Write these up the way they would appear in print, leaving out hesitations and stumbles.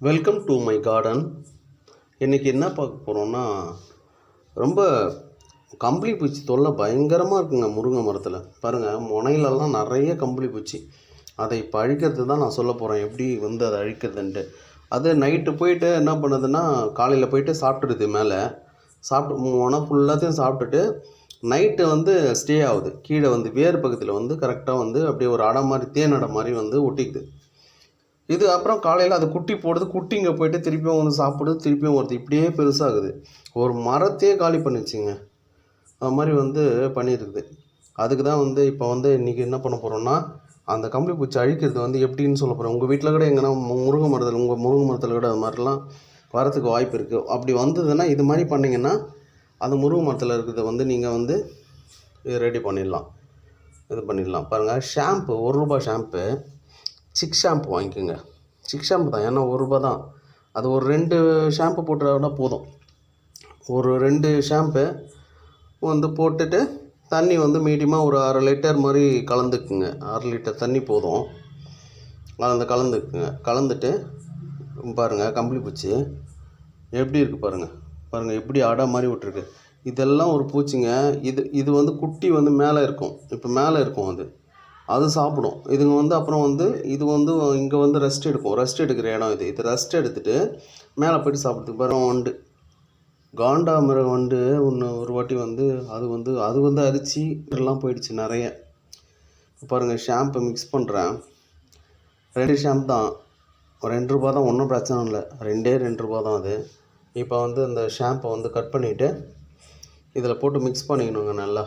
Welcome to my garden. இன்றைக்கி என்ன பார்க்க போகிறோன்னா, ரொம்ப கம்பளி பூச்சி தொல்லை பயங்கரமாக இருக்குங்க முருங்கை மரத்தில். பாருங்கள், முனையிலலாம் நிறைய கம்பளி பூச்சி. அதை இப்போ அழிக்கிறது தான் நான் சொல்ல போகிறேன், எப்படி வந்து அதை அழிக்கிறதுன்ட்டு. அது நைட்டு போயிட்டு என்ன பண்ணுதுன்னா, காலையில் போயிட்டு சாப்பிட்டுடுது. மேலே சாப்பிட்டு முனை ஃபுல்லாத்தையும் சாப்பிட்டுட்டு நைட்டு வந்து ஸ்டே ஆகுது. கீழே வந்து வேர் பக்கத்தில் வந்து கரெக்டாக வந்து அப்படியே ஒரு அடை மாதிரி, தேன் அடை மாதிரி வந்து ஒட்டிக்குது. இது அப்புறம் காலையில் அது குட்டி போடுது. குட்டிங்க போயிட்டு திருப்பியும் வந்து சாப்பிடுது, திருப்பியும் வருது. இப்படியே பெருசாகுது. ஒரு மரத்தையே காலி பண்ணிச்சுங்க. அது மாதிரி வந்து பண்ணியிருக்குது. அதுக்கு தான் வந்து இப்போ வந்து இன்றைக்கி என்ன பண்ண போகிறோம்னா, அந்த கம்பளி பூச்சி அழிக்கிறது வந்து எப்படின்னு சொல்ல போகிறோம். உங்கள் வீட்டில் கூட எங்கன்னா முருங்கை மரத்தில் கூட அது மாதிரிலாம் வரத்துக்கு வாய்ப்பு இருக்குது. அப்படி வந்ததுன்னா இது மாதிரி பண்ணிங்கன்னா அந்த முருங்கை மரத்தில் இருக்கிறத வந்து நீங்கள் வந்து ரெடி பண்ணிடலாம். இது பண்ணிடலாம். பாருங்கள், ஷாம்பு ₹1 ஷாம்பு, சிக் ஷாம்பு வாங்கிக்கோங்க. சிக் ஷாம்பு தான், ஏன்னா ₹1 தான். அது ஒரு 2 ஷாம்பு போட்டுனா போதும். ஒரு 2 ஷாம்பு வந்து போட்டுட்டு தண்ணி வந்து மீடியமாக ஒரு 1/2 லிட்டர் மாதிரி கலந்துக்குங்க. 1/2 லிட்டர் தண்ணி போதும். கலந்துக்குங்க. கலந்துட்டு பாருங்கள், கம்பளி பூச்சி எப்படி இருக்குது பாருங்கள் எப்படி அடை மாதிரி விட்டுருக்கு. இதெல்லாம் ஒரு பூச்சிங்க. இது வந்து குட்டி வந்து மேலே இருக்கும். இப்போ மேலே இருக்கும். அது சாப்பிடும். இதுங்க வந்து அப்புறம் வந்து இது வந்து இங்கே வந்து ரெஸ்ட் எடுக்கிற இடம் இது ரெஸ்ட் எடுத்துகிட்டு மேலே போய்ட்டு சாப்பிட்றதுக்கு வண்டு, காண்டாமிருகம் வண்டு ஒரு வாட்டி வந்து அது வந்து அரிச்சு எல்லாம் போயிடுச்சு நிறைய. பாருங்கள், ஷாம்பு மிக்ஸ் பண்ணுறேன். 2 ஷாம்பு தான், ₹2 தான், ஒன்றும் பிரச்சனை இல்லை. ₹2 தான் அது. இப்போ வந்து அந்த ஷாம்பை வந்து கட் பண்ணிவிட்டு இதில் போட்டு மிக்ஸ் பண்ணிக்கணுங்க. நல்லா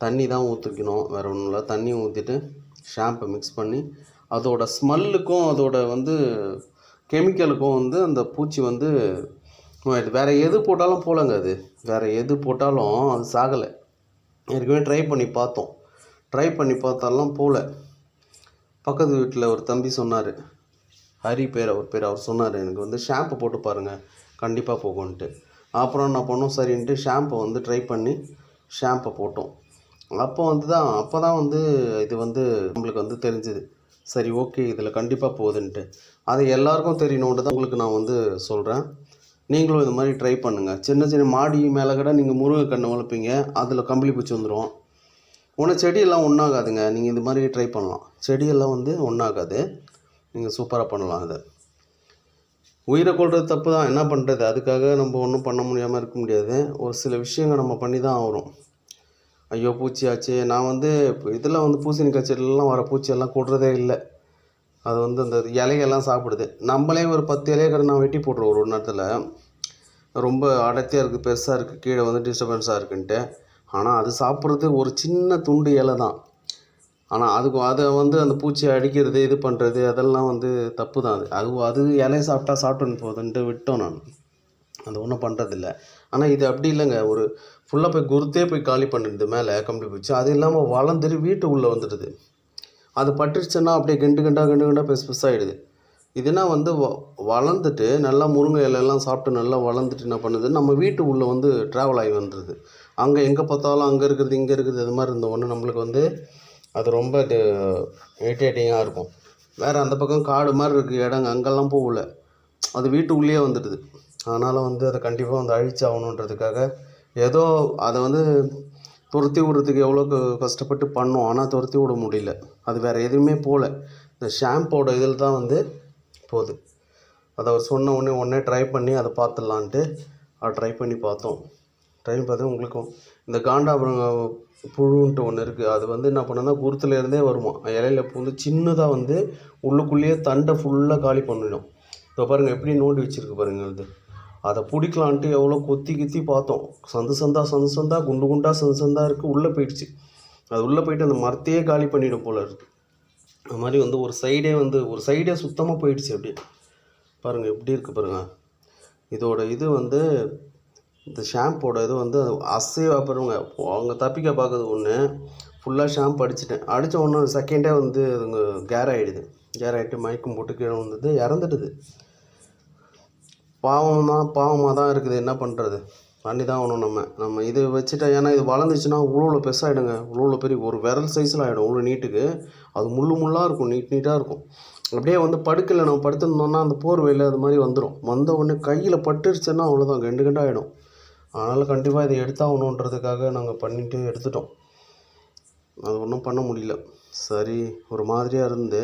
தண்ணி தான் ஊற்றிக்கணும், வேறு ஒன்றும் இல்லை. தண்ணி ஊற்றிட்டு ஷாம்பை மிக்ஸ் பண்ணி அதோட ஸ்மெல்லுக்கும் அதோட வந்து கெமிக்கலுக்கும் வந்து அந்த பூச்சி வந்து வேறு எது போட்டாலும் போலங்க. வேறு எது போட்டாலும் அது சாகலை. ஏற்கனவே ட்ரை பண்ணி பார்த்தாலும் போகல. பக்கத்து வீட்டில் ஒரு தம்பி சொன்னார், ஹரி அவர் சொன்னார், எனக்கு வந்து ஷாம்பு போட்டு பாருங்கள், கண்டிப்பாக போகும்ன்ட்டு. அப்புறம் என்ன பண்ணோம், சரின்ட்டு ஷாம்பை வந்து ட்ரை பண்ணி ஷாம்பை போட்டோம். அப்போ தான் வந்து இது வந்து நம்மளுக்கு வந்து தெரிஞ்சுது. சரி, ஓகே, இதில் கண்டிப்பாக போகுதுன்ட்டு. அது எல்லாருக்கும் தெரியணுன்ட்டு தான் உங்களுக்கு நான் வந்து சொல்கிறேன். நீங்களும் இது மாதிரி ட்ரை பண்ணுங்கள். சின்ன மாடி மேலே கூட நீங்கள் முருங்கை கன்று வளர்ப்பீங்க, அதில் கம்பளி பூச்சி வந்துடும். செடியெல்லாம் ஒன்றாகாதுங்க. நீங்கள் இது மாதிரி ட்ரை பண்ணலாம். செடியெல்லாம் வந்து ஒன்றாகாது. நீங்கள் சூப்பராக பண்ணலாம். அதை உயிரை கொள்வது தப்பு தான், என்ன பண்ணுறது. அதுக்காக நம்ம ஒன்றும் பண்ண முடியாமல் இருக்க முடியாது. ஒரு சில விஷயங்கள் நம்ம பண்ணி தான் ஆகிறோம். ஐயோ பூச்சி ஆச்சு. நான் வந்து இதில் வந்து பூசணிக்காய் செடியிலலாம் வர பூச்சியெல்லாம் கொள்றதே இல்லை. அது வந்து அந்த இலையெல்லாம் சாப்பிடுது. நம்மளே ஒரு 10 இலையை கடை நான் வெட்டி போட்டுருவோம் ஒரு நேரத்தில். ரொம்ப அடர்த்தியாக இருக்குது, பெருசாக இருக்குது, கீழே வந்து டிஸ்டர்பன்ஸாக இருக்குன்ட்டு. ஆனால் அது சாப்பிட்றது ஒரு சின்ன துண்டு இலை தான். ஆனால் அதை வந்து அந்த பூச்சியை அடிக்கிறது, இது பண்ணுறது, அதெல்லாம் வந்து தப்பு தான். அது இலையை சாப்பிட்டுன்னு போகுதுன்ட்டு விட்டோம். நான் அது ஒன்றும் பண்ணுறதில்ல. ஆனால் இது அப்படி இல்லைங்க. ஒரு ஃபுல்லாக போய் குருத்தே போய் காலி பண்ணிடுது மேலே கம்பளி பூச்சி. அது இல்லாமல் வளர்ந்துட்டு வீட்டு உள்ளே வந்துடுது. அது பட்டுருச்சுன்னா அப்படியே கெண்டு பெருசாகிடுது. இதுனா வந்து வளர்ந்துட்டு நல்லா முருங்கை இலையெல்லாம் சாப்பிட்டு நல்லா வளர்ந்துட்டு என்ன பண்ணுது, நம்ம வீட்டு உள்ளே வந்து ட்ராவல் ஆகி வந்துடுது. அங்கே எங்கே பார்த்தாலும் அங்கே இருக்கிறது இங்கே இருக்கிறது அது மாதிரி இருந்த ஒன்று நம்மளுக்கு வந்து அது ரொம்ப இரிட்டேட்டிங்காக இருக்கும். வேறு அந்த பக்கம் காடு மாதிரி இருக்குது இடங்க, அங்கெல்லாம் போகல, அது வீட்டு உள்ளே வந்துடுது. அதனால் வந்து அதை கண்டிப்பாக வந்து அழிச்சாகணுன்றதுக்காக ஏதோ அதை வந்து துரத்தி விடுறதுக்கு எவ்வளோ கஷ்டப்பட்டு பண்ணோம். ஆனால் துரத்தி விட முடியல. அது வேறு எதுவுமே போகல. இந்த ஷாம்போட இதில் தான் வந்து போகுது. அதை அவர் சொன்ன உடனே ட்ரை பண்ணி அதை பார்த்துடலான்ட்டு அதை ட்ரை பண்ணி பார்த்தோம். உங்களுக்கும் இந்த காண்டாமிருகம் புழுன்ட்டு ஒன்று இருக்குது. அது வந்து என்ன பண்ணுன்னா, குருத்துலேருந்தே வருமா, இலையில பூந்து சின்னதாக வந்து உள்ளுக்குள்ளேயே தண்டை ஃபுல்லாக காலி பண்ணிடும். இப்போ பாருங்கள் எப்படி நோண்டி வச்சுருக்கு பாருங்கள். அதை பிடிக்கலான்ட்டு எவ்வளோ கொத்தி பார்த்தோம். சந்து சந்தா குண்டாக சந்தா இருக்குது. உள்ளே போயிடுச்சு. அது உள்ளே போயிட்டு அந்த மரத்தையே காலி பண்ணிவிடும் போல இருக்குது. அது மாதிரி வந்து ஒரு சைடே சுத்தமாக போயிடுச்சு. அப்படியே பாருங்கள் எப்படி இருக்குது பாருங்கள். இதோட இது வந்து இந்த ஷாம்போட இது வந்து அசைவாக பாருங்க. அவங்க தப்பிக்க பார்க்குறது ஒன்று. ஃபுல்லாக ஷாம்பு அடித்த ஒன்று செகண்டே வந்து அதுங்க கேர் ஆகிட்டு மயக்கம் போட்டு கீழே வந்தது, இறந்துடுது. பாவமாக தான் இருக்குது. என்ன பண்ணுறது, பண்ணி தான் ஆகணும் நம்ம இது வச்சுட்டா. ஏன்னா இது வளர்ந்துச்சுன்னா உழுவில் பெருசாகிடுங்க. உழுவில் பெரிய ஒரு விரல் சைஸில் ஆகிடும். உள்ள நீட்டுக்கு அது முள்ளாக இருக்கும், நீட்டாக இருக்கும். அப்படியே வந்து படுக்கலை நம்ம படுத்துருந்தோம்னா அந்த போர்வையில் அது மாதிரி வந்துடும். வந்த உடனே கையில் பட்டுருச்சுன்னா அவ்வளோதான், கண்டு கண்டு ஆகிடும். அதனால் கண்டிப்பாக இதை எடுத்தாகணுன்றதுக்காக நாங்கள் பண்ணிவிட்டு எடுத்துட்டோம். அது ஒன்றும் பண்ண முடியல. சரி, ஒரு மாதிரியாக இருந்து,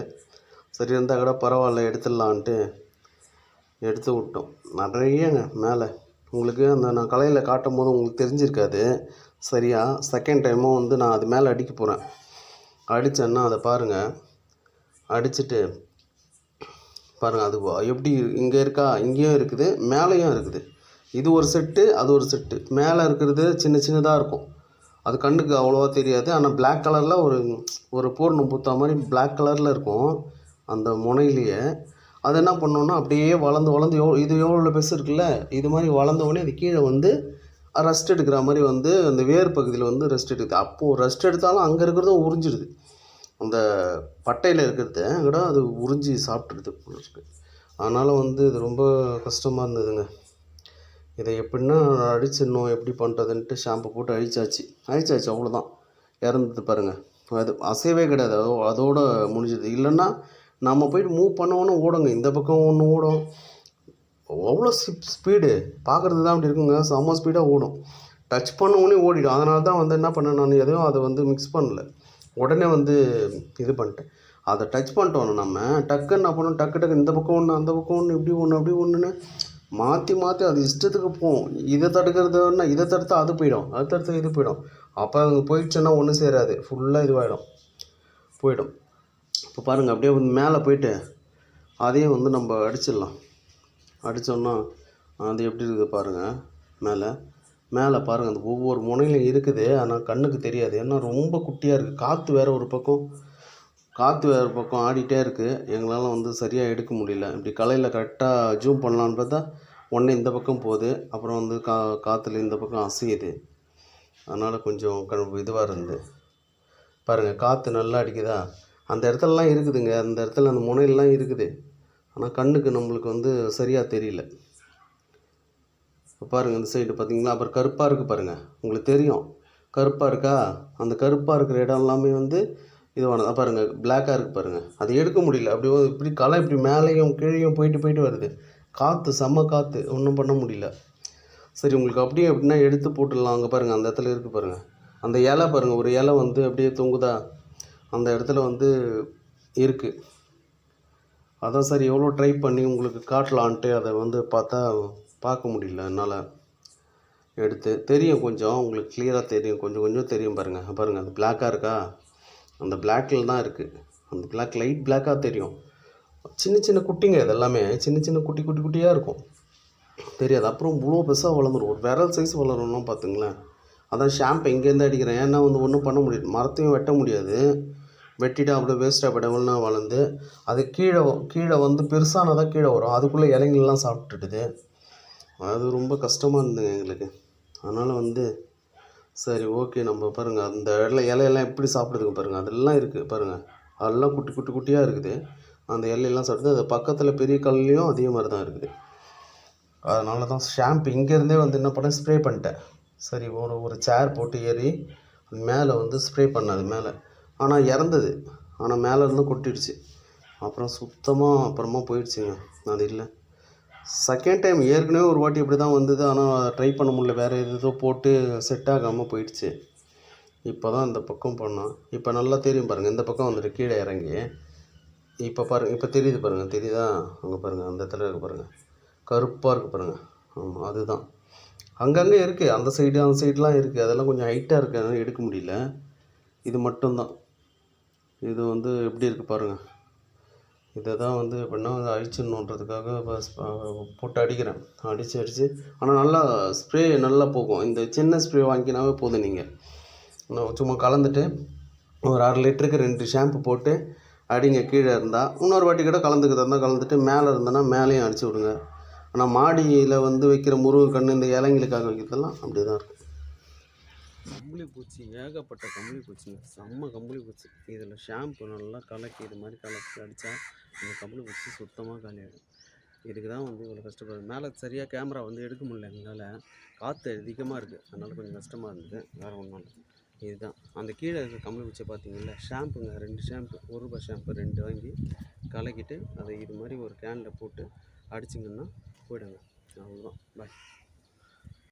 சரி இருந்தால் கூட பரவாயில்ல எடுத்துடலான்ட்டு எடுத்து விட்டோம். நிறையங்க மேலே உங்களுக்கு அந்த நான் கலையில் காட்டும் போது உங்களுக்கு தெரிஞ்சிருக்காது சரியா. செகண்ட் டைமும் வந்து நான் அது மேலே அடிக்க போகிறேன். அடித்தேன்னா அதை பாருங்கள், அடிச்சுட்டு பாருங்கள் அது எப்படி இங்கே இருக்கா, இங்கேயும் இருக்குது, மேலேயும் இருக்குது. இது ஒரு செட்டு, அது ஒரு செட்டு. மேலே இருக்கிறது சின்ன சின்னதாக இருக்கும், அது கண்ணுக்கு அவ்வளோவா தெரியாது. ஆனால் பிளாக் கலரில் ஒரு பூர்ணம் பூத்தா மாதிரி பிளாக் கலரில் இருக்கும் அந்த முனையிலேயே. அது என்ன பண்ணோன்னா அப்படியே வளர்ந்து வளர்ந்து இது எவ்வளோ பெருசு இருக்குல்ல, இது மாதிரி வளர்ந்தவொடனே அது கீழே வந்து ரெஸ்ட் எடுக்கிற மாதிரி வந்து அந்த வேர் பகுதியில் வந்து ரெஸ்ட் எடுக்குது. அப்போது ரெஸ்ட் எடுத்தாலும் அங்கே இருக்கிறதும் உறிஞ்சிடுது, அந்த பட்டையில் இருக்கிறத கூட அது உறிஞ்சி சாப்பிட்ருது போல இருக்கு. அதனால் வந்து இது ரொம்ப கஷ்டமாக இருந்ததுங்க. இதை எப்படின்னா அழிச்சிடணும், எப்படி பண்ணுறதுன்ட்டு ஷாம்பு போட்டு அழிச்சாச்சு அவ்வளோதான். இறந்தது பாருங்கள். அது அசைவே கிடையாது, அதோடு முடிஞ்சுது. இல்லைன்னா நம்ம போய்ட்டு மூவ் பண்ணோன்னு ஓடுங்க, இந்த பக்கம் ஒன்று ஓடும். அவ்வளோ ஸ்பீடு பார்க்குறது தான் அப்படி இருக்குங்க, செம்ம ஸ்பீடாக ஓடும். டச் பண்ணவுடனே ஓடிடும். அதனால தான் வந்து என்ன பண்ணேன், நான் எதையும் அதை வந்து மிக்ஸ் பண்ணல, உடனே வந்து இது பண்ணிட்டேன். அதை டச் பண்ணிட்டோன்னு நம்ம டக்குன்னு என்ன பண்ணணும், டக்கு இந்த பக்கம் ஒன்று, அந்த பக்கம் ஒன்று, இப்படி ஒன்று, அப்படி ஒன்றுன்னு மாற்றி அது இஷ்டத்துக்கு போகும். இதை தடுக்கிறதுன்னா இதை தடுத்தா அது போயிடும், அது தடுத்து இது போயிடும். அப்போ அங்கே போயிடுச்சுன்னா ஒன்றும் சேராது, ஃபுல்லாக இதுவாகிடும், போயிடும். இப்போ பாருங்கள், அப்படியே வந்து மேலே போயிட்டு அதையும் வந்து நம்ம அடிச்சிடலாம். அடித்தோன்னா அது எப்படி இருக்குது பாருங்கள். மேலே பாருங்கள், அந்த ஒவ்வொரு முனையிலும் இருக்குது, ஆனால் கண்ணுக்கு தெரியாது. ஏன்னா ரொம்ப குட்டியாக இருக்குது. காற்று வேறு பக்கம் ஆடிட்டே இருக்குது. எங்களால் வந்து சரியாக எடுக்க முடியல. இப்படி கலையில் கரெக்டாக ஜூம் பண்ணலான்னு பார்த்தா உடனே இந்த பக்கம் போகுது, அப்புறம் வந்து காற்றுல இந்த பக்கம் அசையுது. அதனால் கொஞ்சம் இதுவாக இருந்தது. பாருங்கள், காற்று நல்லா அடிக்குதா, அந்த இடத்துலலாம் இருக்குதுங்க, அந்த இடத்துல அந்த முனையிலலாம் இருக்குது. ஆனால் கண்ணுக்கு நம்மளுக்கு வந்து சரியாக தெரியல. இப்போ பாருங்கள், இந்த சைடு பார்த்தீங்களா, அப்புறம் கருப்பாக இருக்குது பாருங்கள், உங்களுக்கு தெரியும் கருப்பாக இருக்கா. அந்த கருப்பாக இருக்கிற இடம் எல்லாமே வந்து இதுவானது பாருங்கள், பிளாக்காக இருக்குது பாருங்கள். அது எடுக்க முடியல. அப்படி இப்படி களை இப்படி மேலேயும் கீழேயும் போயிட்டு வருது. காற்று செம்ம காற்று, ஒன்றும் பண்ண முடியல. சரி, உங்களுக்கு அப்படியே எப்படின்னா எடுத்து போட்டுடலாம். அங்கே பாருங்கள், அந்த இடத்துல இருக்குது பாருங்கள், அந்த இலை பாருங்கள், ஒரு இலை வந்து அப்படியே தொங்குதா, அந்த இடத்துல வந்து இருக்குது. அதான் சரி, எவ்வளோ ட்ரை பண்ணி உங்களுக்கு காட்டலான்ட்டு அதை வந்து பார்க்க முடியல என்னால். எடுத்து தெரியும், கொஞ்சம் உங்களுக்கு கிளியராக தெரியும், கொஞ்சம் தெரியும் பாருங்கள். அது பிளாக்காக இருக்கா, அந்த பிளாக்கில் தான் இருக்குது. அந்த பிளாக் லைட் பிளாக்காக தெரியும். சின்ன குட்டிங்க, இதெல்லாமே சின்ன குட்டியாக இருக்கும், தெரியாது. அப்புறம் இவ்வளோ பெருசாக வளர்ந்துடும், ஒரு விரல் சைஸ் வளரணும்னா பார்த்துங்களேன். அதான் ஷாம்பு இங்கேருந்து அடிக்கிறேன், ஏன்னா வந்து ஒன்றும் பண்ண முடியாது, மரத்தையும் வெட்ட முடியாது. வெட்டிட்டு அப்படியே வேஸ்ட்டாக படவுள்னா வளர்ந்து அது கீழே வந்து பெருசானதாக கீழே வரும், அதுக்குள்ளே இலைங்கள்லாம் சாப்பிட்டுடுது. அது ரொம்ப கஷ்டமாக இருந்ததுங்க எங்களுக்கு. அதனால் வந்து சரி ஓகே, நம்ம பாருங்கள் அந்த இலையெல்லாம் எப்படி சாப்பிடுதுங்க பாருங்கள், அதெல்லாம் இருக்குது பாருங்கள், அதெல்லாம் குட்டியாக இருக்குது. அந்த இலையெல்லாம் சாப்பிடுது. அது பக்கத்தில் பெரிய கல்லையும் அதே மாதிரி தான் இருக்குது. அதனால தான் ஷாம்பு இங்கேருந்தே வந்து என்ன பண்ணேன், ஸ்ப்ரே பண்ணிட்டேன். சரி, ஒரு சேர் போட்டு ஏறி மேலே வந்து ஸ்ப்ரே பண்ணேன் அது மேலே. ஆனால் இறந்தது, ஆனால் மேலே இருந்து கொட்டிடுச்சு. அப்புறம் சுத்தமாக அப்புறமா போயிடுச்சுங்க, அது இல்லை. செகண்ட் டைம் ஏற்கனவே ஒரு வாட்டி இப்படி தான் வந்தது, ஆனால் ட்ரை பண்ண முடியல, வேறு ஏதோ போட்டு செட் ஆகாமல் போயிடுச்சு. இப்போ தான் இந்த பக்கம் பண்ணோம். இப்போ நல்லா தெரியும் பாருங்கள், இந்த பக்கம் வந்துட்டு கீழே இறங்கி. இப்போ பாருங்கள், இப்போ தெரியுது பாருங்கள், தெரியுதா, அங்கே பாருங்கள், அந்த இடத்துல இருக்குது பாருங்கள், கருப்பாக இருக்குது பாருங்கள். ஆமாம், அதுதான். அங்கங்கே இருக்குது, அந்த சைடெலாம் இருக்குது, அதெல்லாம் கொஞ்சம் ஹைட்டாக இருக்குது, அதனால் எடுக்க முடியல. இது மட்டும்தான். இது வந்து எப்படி இருக்குது பாருங்கள். இதை தான் வந்து எப்படின்னா அழிச்சிடணுன்றதுக்காக போட்டு அடிக்கிறேன், அடித்து ஆனால் நல்லா ஸ்ப்ரே நல்லா போகும். இந்த சின்ன ஸ்ப்ரே வாங்கினாவே போதும். நீங்கள் சும்மா கலந்துட்டு ஒரு 1/2 லிட்டருக்கு 2 ஷாம்பு போட்டு அடிங்க. கீழே இருந்தால் இன்னொரு வாட்டி கூட கலந்துட்டு மேலே இருந்தேன்னா மேலேயும் அடித்து விடுங்க. ஆனால் மாடியில் வந்து வைக்கிற முருங்கைக்கன்று இந்த இலைங்களுக்காக வைக்கிறதெல்லாம் அப்படி தான் இருக்கும். கம்பளி பூச்சி, ஏகப்பட்ட கம்பளி பூச்சிங்க, செம்ம கம்பளி பூச்சி. இதில் ஷாம்பு நல்லா கலக்கி இது மாதிரி கலக்கி அடித்தா இந்த கம்பளி பூச்சி சுத்தமாக காலியாகிடும். இதுக்கு தான் வந்து இவ்வளோ கஷ்டப்படுது. மேலே சரியாக கேமரா வந்து எடுக்க முடியல எங்களால், காற்று அதிகமாக இருக்குது, அதனால் கொஞ்சம் கஷ்டமாக இருந்தது, வேறு ஒன்றும் இல்லை. இதுதான் அந்த கீழே இருக்கிற கம்பளி பூச்சியை பார்த்தீங்கல்ல, ஷாம்புங்க 2 ஷாம்பு ரூ. 1 ஷாம்பு 2 வாங்கி கலக்கிட்டு அதை இது மாதிரி ஒரு கேனில் போட்டு அடிச்சிங்கன்னா போயிடுங்க. அவ்வளோதான். பாய்.